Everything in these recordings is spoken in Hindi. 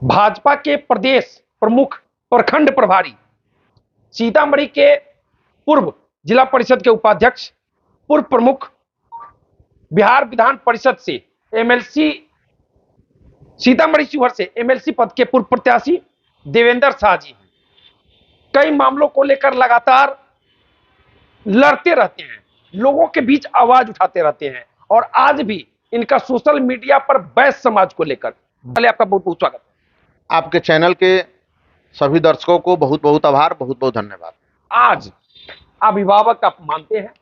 भाजपा के प्रदेश प्रमुख प्रखंड प्रभारी, सीतामढ़ी के पूर्व जिला परिषद के उपाध्यक्ष, पूर्व प्रमुख, बिहार विधान परिषद से एमएलसी, सीतामढ़ी शिवहर से एमएलसी पद के पूर्व प्रत्याशी देवेंद्र शाह जी हैं। कई मामलों को लेकर लगातार लड़ते रहते हैं, लोगों के बीच आवाज उठाते रहते हैं और आज भी इनका सोशल मीडिया पर वैश्य समाज को लेकर। पहले आपका बहुत बहुत स्वागत है। आपके चैनल के सभी दर्शकों को बहुत बहुत आभार, बहुत बहुत धन्यवाद। आज अभिभावक आप मानते हैं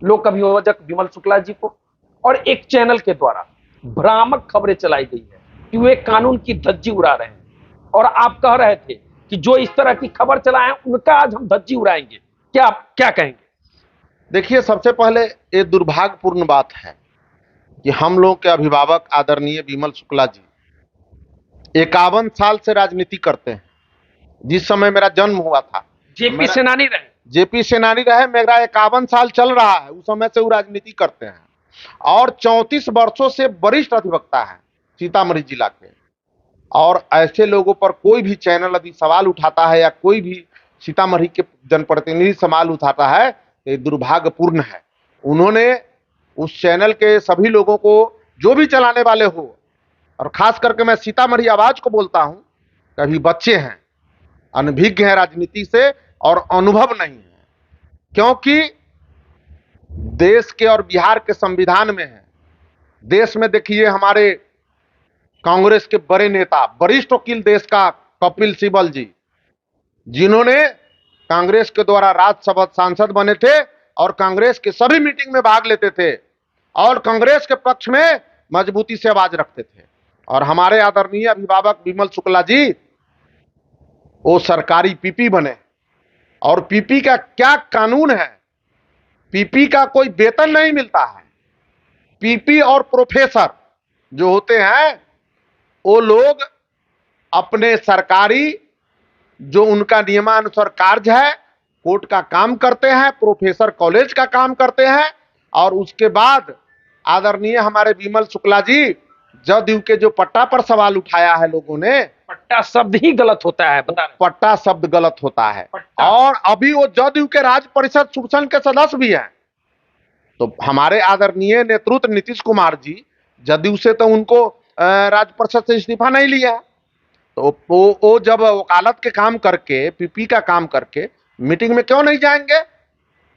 लोक अभियोजक विमल शुक्ला जी को, और एक चैनल के द्वारा भ्रामक खबरें चलाई गई है कि वे कानून की धज्जी उड़ा रहे हैं, और आप कह रहे थे कि जो इस तरह की खबर चलाएं उनका आज हम धज्जी उड़ाएंगे। क्या कहेंगे? देखिए, सबसे पहले ये दुर्भाग्यपूर्ण बात है कि हम लोग के अभिभावक आदरणीय विमल शुक्ला जी 51 साल से राजनीति करते हैं। जिस समय मेरा जन्म हुआ था, जेपी सेनानी रहे, मेरा 51 साल चल रहा है, उस समय से वो राजनीति करते हैं और 34 वर्षों से वरिष्ठ अधिवक्ता है सीतामढ़ी जिला के। और ऐसे लोगों पर कोई भी चैनल यदि सवाल उठाता है या कोई भी सीतामढ़ी के जनप्रतिनिधि सवाल उठाता है, ये दुर्भाग्यपूर्ण है। उन्होंने उस चैनल के सभी लोगों को, जो भी चलाने वाले हो, और खास करके मैं सीतामढ़ी आवाज को बोलता हूं, कभी बच्चे हैं, अनभिज्ञ हैं राजनीति से और अनुभव नहीं है, क्योंकि देश के और बिहार के संविधान में है। देश में देखिए, हमारे कांग्रेस के बड़े नेता, वरिष्ठ वकील देश का कपिल सिब्बल जी, जिन्होंने कांग्रेस के द्वारा राज्यसभा सांसद बने थे और कांग्रेस के सभी मीटिंग में भाग लेते थे और कांग्रेस के पक्ष में मजबूती से आवाज रखते थे। और हमारे आदरणीय अभिभावक विमल शुक्ला जी, वो सरकारी पीपी बने, और पीपी का क्या कानून है, पीपी का कोई वेतन नहीं मिलता है। पीपी और प्रोफेसर जो होते हैं, वो लोग अपने सरकारी, जो उनका नियमानुसार कार्य है, कोर्ट का काम करते हैं, प्रोफेसर कॉलेज का काम करते हैं। और उसके बाद आदरणीय हमारे विमल शुक्ला जी, जदयू के जो पट्टा पर सवाल उठाया है लोगों ने, पट्टा शब्द ही गलत होता है, बता रहे। पट्टा शब्द गलत होता है, और अभी वो जदयू के राज्य परिषद सुरसन के सदस्य भी हैं। तो हमारे आदरणीय नेतृत्व नीतीश कुमार जी, जदयू से तो उनको राज्य परिषद से इस्तीफा नहीं लिया है, तो वो जब वकालत के काम करके, पीपी का काम करके मीटिंग में क्यों नहीं जाएंगे?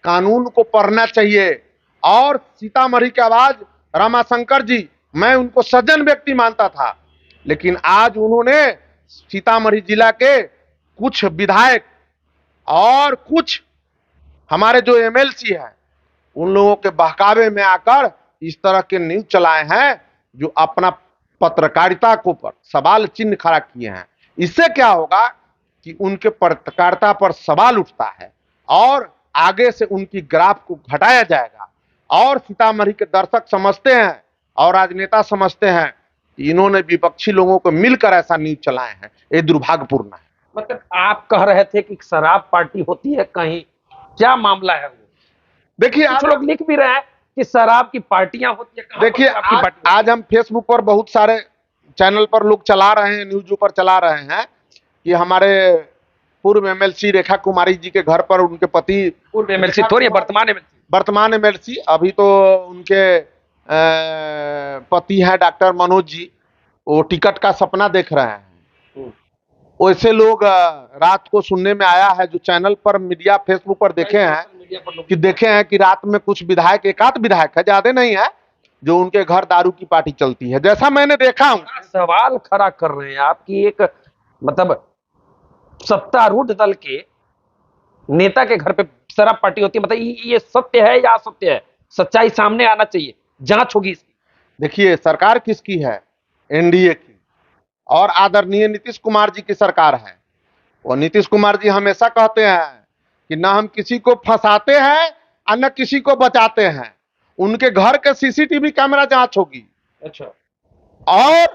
कानून को पढ़ना चाहिए। और सीतामढ़ी की आवाज रामाशंकर जी, मैं उनको सज्जन व्यक्ति मानता था, लेकिन आज उन्होंने सीतामढ़ी जिला के कुछ विधायक और कुछ हमारे जो एमएलसी है, उन लोगों के बहकावे में आकर इस तरह के न्यूज चलाए हैं, जो अपना पत्रकारिता को पर सवाल चिन्ह खड़ा किए हैं। इससे क्या होगा कि उनके पत्रकारिता पर सवाल उठता है और आगे से उनकी ग्राफ को घटाया जाएगा। और सीतामढ़ी के दर्शक समझते हैं और राजनेता समझते हैं कि इन्होंने विपक्षी लोगों को मिलकर ऐसा न्यूज चलाए हैं। ये दुर्भाग्यपूर्ण है। मतलब आप कह रहे थे कि शराब पार्टी होती है कहीं, क्या मामला है वो? देखिए, कुछ लोग लिख भी रहे हैं कि शराब की पार्टियां होती है। देखिए, आज हम फेसबुक पर बहुत सारे चैनल पर लोग चला रहे हैं, न्यूज पर चला रहे हैं कि हमारे पूर्व एमएलसी रेखा कुमारी जी के घर पर उनके पति, पूर्व एमएलसी थोड़ी, वर्तमान एमएलसी, अभी तो उनके पति हैं डॉक्टर मनोज जी, वो टिकट का सपना देख रहे हैं। वैसे लोग रात को सुनने में आया है, जो चैनल पर मीडिया फेसबुक पर देखे हैं कि रात में कुछ विधायक, एक आध विधायक है, ज्यादा नहीं है, जो उनके घर दारू की पार्टी चलती है, जैसा मैंने देखा हूं। सवाल खड़ा कर रहे हैं आपकी एक, मतलब सत्तारूढ़ दल के नेता के घर पे शराब पार्टी होती है, मतलब ये सत्य है या असत्य है? सच्चाई सामने आना चाहिए, जांच होगी इसकी। देखिए, सरकार किसकी है? एनडीए की, और आदरणीय नीतीश कुमार जी की सरकार है। और नीतीश कुमार जी हमेशा कहते हैं कि ना हम किसी को फंसाते हैं और न किसी को बचाते हैं। उनके घर के सीसीटीवी कैमरा जांच होगी। अच्छा। और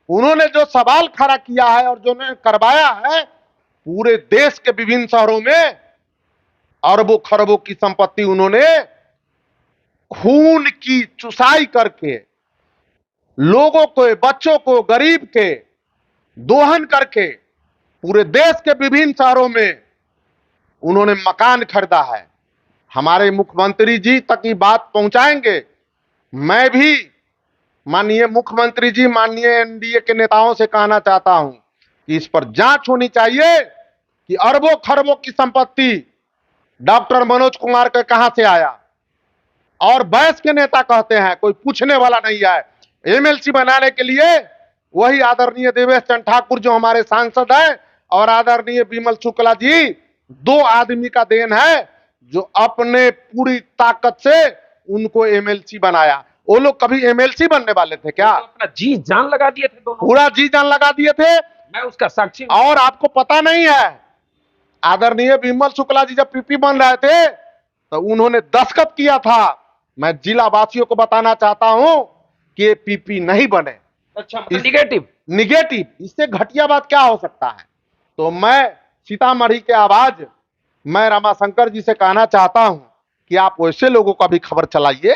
उन्होंने जो सवाल खड़ा किया है और जो ने करवाया है, पूरे देश के विभिन्न शहरों में अरबों खरबों की संपत्ति उन्होंने खून की चुसाई करके लोगों को, बच्चों को, गरीब के दोहन करके पूरे देश के विभिन्न शहरों में उन्होंने मकान खरीदा है। हमारे मुख्यमंत्री जी तक ये बात पहुंचाएंगे। मैं भी माननीय मुख्यमंत्री जी, माननीय एनडीए के नेताओं से कहना चाहता हूं कि इस पर जांच होनी चाहिए कि अरबों खरबों की संपत्ति डॉक्टर मनोज कुमार का कहां से आया। और बैस के नेता कहते हैं कोई पूछने वाला नहीं है। एमएलसी बनाने के लिए वही आदरणीय देवेश चंद्र ठाकुर जो हमारे सांसद हैं और आदरणीय विमल शुक्ला जी, दो आदमी का देन है जो अपने पूरी ताकत से उनको एमएलसी बनाया। वो लोग कभी एमएलसी बनने वाले थे क्या? तो अपना जी जान लगा दिए थे दोनों, पूरा जी जान लगा दिए थे। मैं उसका साक्षी हूं। और आपको पता नहीं है, आदरणीय विमल शुक्ला जी जब पीपी बन रहे थे तो उन्होंने दस्तखत किया था। मैं जिला वासियों को बताना चाहता हूं कि ये पीपी नहीं बने। अच्छा, मतलब निगेटिव निगेटिव, इससे घटिया बात क्या हो सकता है? तो मैं सीतामढ़ी के आवाज, मैं रमाशंकर जी से कहना चाहता हूं कि आप वैसे लोगों का भी खबर चलाइए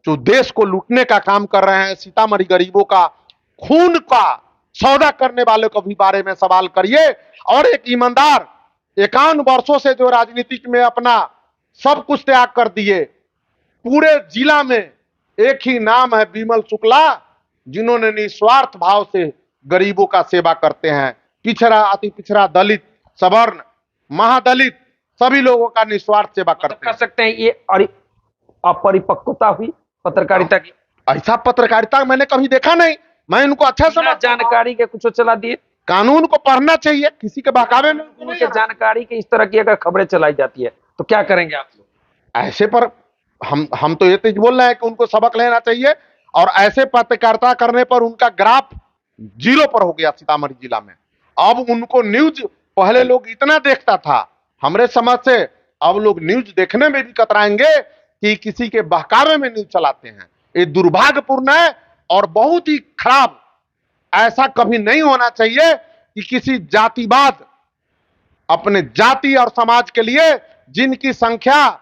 जो देश को लूटने का काम कर रहे हैं। सीतामढ़ी गरीबों का खून का सौदा करने वालों को भी बारे में सवाल करिए। और एक ईमानदार 51 वर्षों से जो राजनीतिक में अपना सब कुछ त्याग कर दिए, पूरे जिला में एक ही नाम है विमल शुक्ला, जिन्होंने निस्वार्थ भाव से गरीबों का सेवा करते हैं। पिछड़ा, अति पिछड़ा, दलित, सवर्ण, महादलित सभी लोगों का निस्वार्थ सेवा करते कर सकते हैं। ये अपरिपक्वता हुई पत्रकारिता की। ऐसा पत्रकारिता मैंने कभी देखा नहीं। मैं इनको अच्छा समझ, जानकारी के कुछ चला दिए। कानून को पढ़ना चाहिए, किसी के बहकावे में उनके जानकारी के इस तरह की अगर खबरें चलाई जाती है तो क्या करेंगे आप लोग? ऐसे पर हम तो ये तेज बोल रहे हैं कि उनको सबक लेना चाहिए। और ऐसे पत्रकारिता करने पर उनका ग्राफ 0 पर हो गया सीतामढ़ी जिला में। अब उनको न्यूज, पहले लोग इतना देखता था हमरे समझ से, अब लोग न्यूज देखने में भी कतराएंगे कि किसी के बहकावे में न्यूज चलाते हैं। ये दुर्भाग्यपूर्ण है और बहुत ही खराब। ऐसा कभी नहीं होना चाहिए कि किसी जातिवाद, अपने जाति और समाज के लिए जिनकी संख्या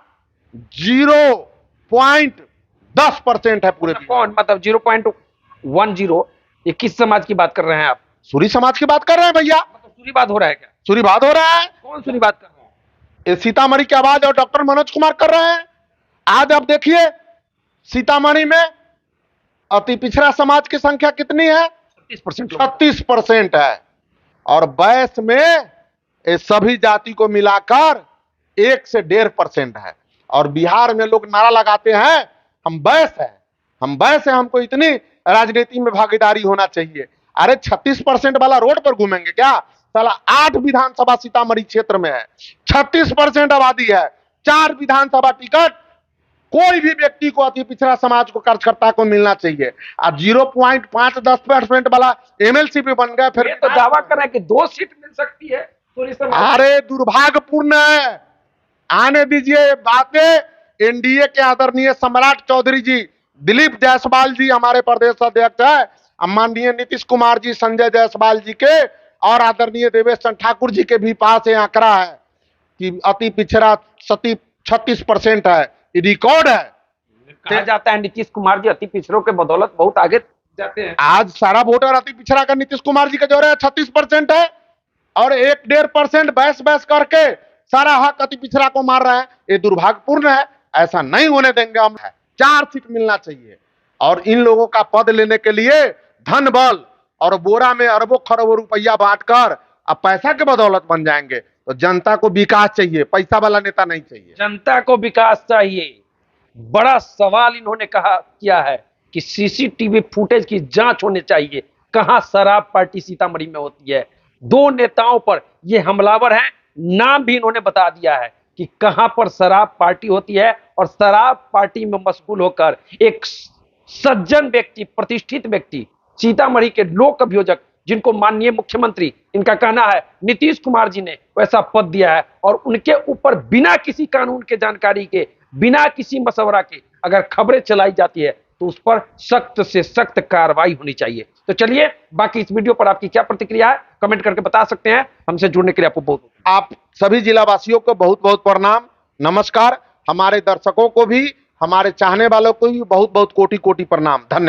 0.10% है पूरे। कौन, मतलब 0.10? ये किस समाज की बात कर रहे हैं आप? सूरी समाज की बात कर रहे हैं भैया। मतलब सूरीवाद हो रहा है क्या? सूरीवाद हो रहा है। कौन सूरीवाद कर रहा है? ये सीतामढ़ी की आवाज और डॉक्टर मनोज कुमार कर रहे हैं। आज आप देखिए सीतामढ़ी में अति पिछड़ा समाज की संख्या कितनी है? 36% है। और बैस में ये सभी जाति को मिलाकर 1 से 1.5% है। और बिहार में लोग नारा लगाते हैं हम बैस हैं, हम बैस हैं, हमको इतनी राजनीति में भागीदारी होना चाहिए। अरे 36% वाला रोड पर घूमेंगे क्या? साला 8 विधानसभा सीतामढ़ी क्षेत्र में है, 36% आबादी है, 4 विधानसभा टिकट कोई भी व्यक्ति को, अति पिछड़ा समाज को, कार्यकर्ता को मिलना चाहिए। अब 0.5-10% वाला एमएलसी पे बन गए। फिर तो दावा कर रहे हैं कि 2 सीट मिल सकती है। अरे दुर्भाग्यपूर्ण है। आने दीजिए बातें। एनडीए के आदरणीय सम्राट चौधरी जी, दिलीप जायसवाल जी हमारे प्रदेश अध्यक्ष है, माननीय नीतीश कुमार जी, संजय जायसवाल जी के और आदरणीय देवेश चंद्र ठाकुर जी के भी पास ये आंकड़ा है कि अति पिछड़ा 36% है। रिकॉर्ड है। कहा जाता है नीतीश कुमार जी अति पिछड़ों के बदौलत बहुत आगे जाते हैं। आज सारा वोटर अति पिछड़ा का नीतीश कुमार जी का जो है 36% है और 1-1.5% बहस करके सारा हक अति पिछड़ा को मार रहा है। ये दुर्भाग्यपूर्ण है। ऐसा नहीं होने देंगे हम। 4 सीट मिलना चाहिए। और इन लोगों का पद लेने के लिए धन बल और बोरा में अरबों खरबों रुपया बांटकर अब पैसा के बदौलत बन जाएंगे। तो जनता को विकास चाहिए, पैसा वाला नेता नहीं चाहिए। जनता को विकास चाहिए। बड़ा सवाल इन्होंने किया है कि सीसीटीवी फुटेज की जांच होनी चाहिए। कहां शराब पार्टी सीतामढ़ी में होती है? 2 नेताओं पर ये हमलावर हैं, नाम भी इन्होंने बता दिया है कि कहां पर शराब पार्टी होती है। और शराब पार्टी में मशगूल होकर एक सज्जन व्यक्ति, प्रतिष्ठित व्यक्ति, सीतामढ़ी के लोक अभियोजक, जिनको माननीय मुख्यमंत्री, इनका कहना है नीतीश कुमार जी ने वैसा पद दिया है, और उनके ऊपर बिना किसी कानून के जानकारी के, बिना किसी मशवरा के अगर खबरें चलाई जाती है तो उस पर सख्त से सख्त कार्रवाई होनी चाहिए। तो चलिए, बाकी इस वीडियो पर आपकी क्या प्रतिक्रिया है कमेंट करके बता सकते हैं। हमसे जुड़ने के लिए आपको बहुत, आप सभी जिला वासियों को बहुत बहुत प्रणाम, नमस्कार। हमारे दर्शकों को भी, हमारे चाहने वालों को भी बहुत बहुत कोटि कोटि प्रणाम। धन्यवाद।